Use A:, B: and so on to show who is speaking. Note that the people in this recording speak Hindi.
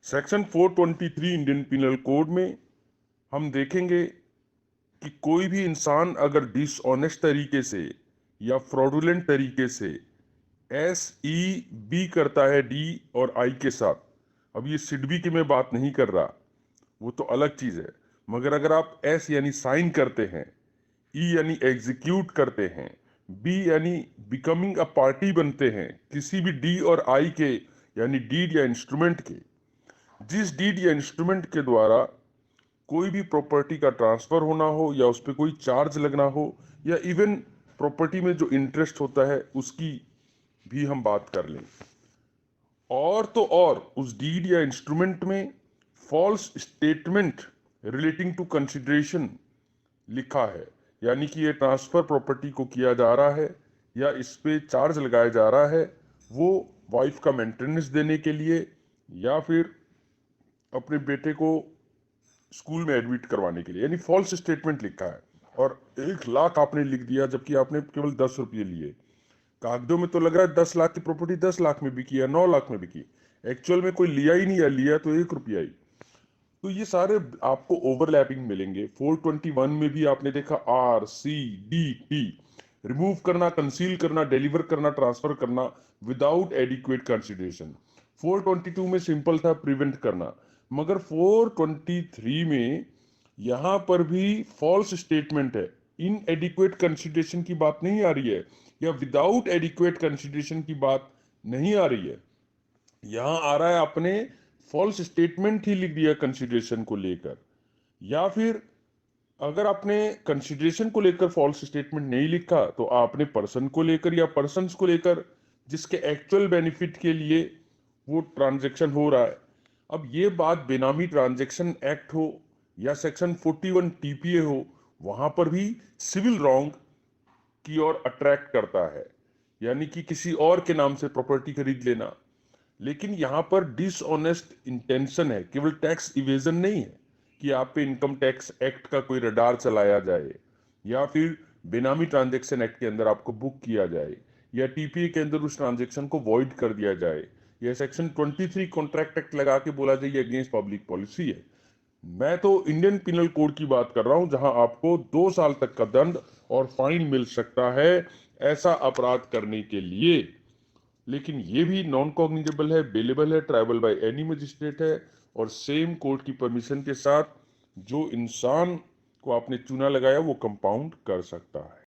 A: सेक्शन 423 इंडियन पिनल कोड में हम देखेंगे कि कोई भी इंसान अगर डिसऑनेस्ट तरीके से या फ्रॉडुलेंट तरीके से SEB करता है डी और आई के साथ, अब ये सिडबी की मैं बात नहीं कर रहा, वो तो अलग चीज है, मगर अगर आप S यानी साइन करते हैं, E यानी एग्जीक्यूट करते हैं, B यानी बिकमिंग अ पार्टी बनते हैं किसी भी डी और आई के यानी डीड या इंस्ट्रूमेंट के, जिस डीड या इंस्ट्रूमेंट के द्वारा कोई भी प्रॉपर्टी का ट्रांसफर होना हो या उस पर कोई चार्ज लगना हो या इवन प्रॉपर्टी में जो इंटरेस्ट होता है उसकी भी हम बात कर लें। और तो और उस डीड या इंस्ट्रूमेंट में false statement relating to consideration लिखा है, यानी कि ये ट्रांसफर प्रॉपर्टी को किया जा रहा है या इस पे चार्ज लगाया जा रहा है वो वाइफ का मेंटेनेंस देने के लिए या फिर अपने बेटे को स्कूल में एडमिट करवाने के लिए, यानी फॉल्स स्टेटमेंट लिखा है और 1 लाख आपने लिख दिया जबकि आपने केवल 10 रुपये लिए। कागजों में तो लग रहा है 10 लाख की प्रॉपर्टी 10 लाख में बिकी या 9 लाख में बिकी, एक्चुअल में कोई लिया ही नहीं या लिया तो 1 रुपया ही। तो ये सारे आपको ओवरलैपिंग मिलेंगे। 421 में भी आपने देखा RCDT, रिमूव करना, कंसील करना, डिलीवर करना, ट्रांसफर करना विदाउट एडिक्वेट कंसिडरेशन। 422 में सिंपल था प्रिवेंट करना, मगर 423 में यहां पर भी फॉल्स स्टेटमेंट है, इन एडिक्वेट कंसिडरेशन की बात नहीं आ रही है या विदाउट एडिक्वेट कंसिडरेशन की बात नहीं आ रही है, यहां आ रहा है आपने फॉल्स स्टेटमेंट ही लिख दिया कंसिडरेशन को लेकर, या फिर अगर आपने कंसिडरेशन को लेकर फॉल्स स्टेटमेंट नहीं लिखा तो आपने पर्सन को लेकर या पर्सन्स को लेकर जिसके एक्चुअल बेनिफिट के लिए वो ट्रांजैक्शन हो रहा है। अब ये बात बेनामी ट्रांजैक्शन एक्ट हो या सेक्शन 41 TPA हो, वहां पर भी सिविल रॉन्ग की ओर अट्रैक्ट करता है, यानी कि किसी और के नाम से प्रॉपर्टी खरीद लेना। लेकिन यहां पर डिसऑनेस्ट इंटेंशन है, केवल टैक्स इवेजन नहीं है कि आप पे इनकम टैक्स एक्ट का कोई रडार चलाया जाए या फिर बेनामी ट्रांजैक्शन एक्ट के अंदर आपको बुक किया जाए या TPA के अंदर उस ट्रांजैक्शन को वॉइड कर दिया जाए या सेक्शन 23 कॉन्ट्रैक्ट एक्ट लगा के बोला जाए अगेंस्ट पब्लिक पॉलिसी है। मैं तो इंडियन पिनल कोड की बात कर रहा हूं जहां आपको 2 साल तक का दंड और फाइन मिल सकता है ऐसा अपराध करने के लिए। लेकिन ये भी नॉन कॉग्निजेबल है, बेलेबल है, ट्रायबल बाय एनी मजिस्ट्रेट है और सेम कोर्ट की परमिशन के साथ जो इंसान को आपने चूना लगाया वो कंपाउंड कर सकता है।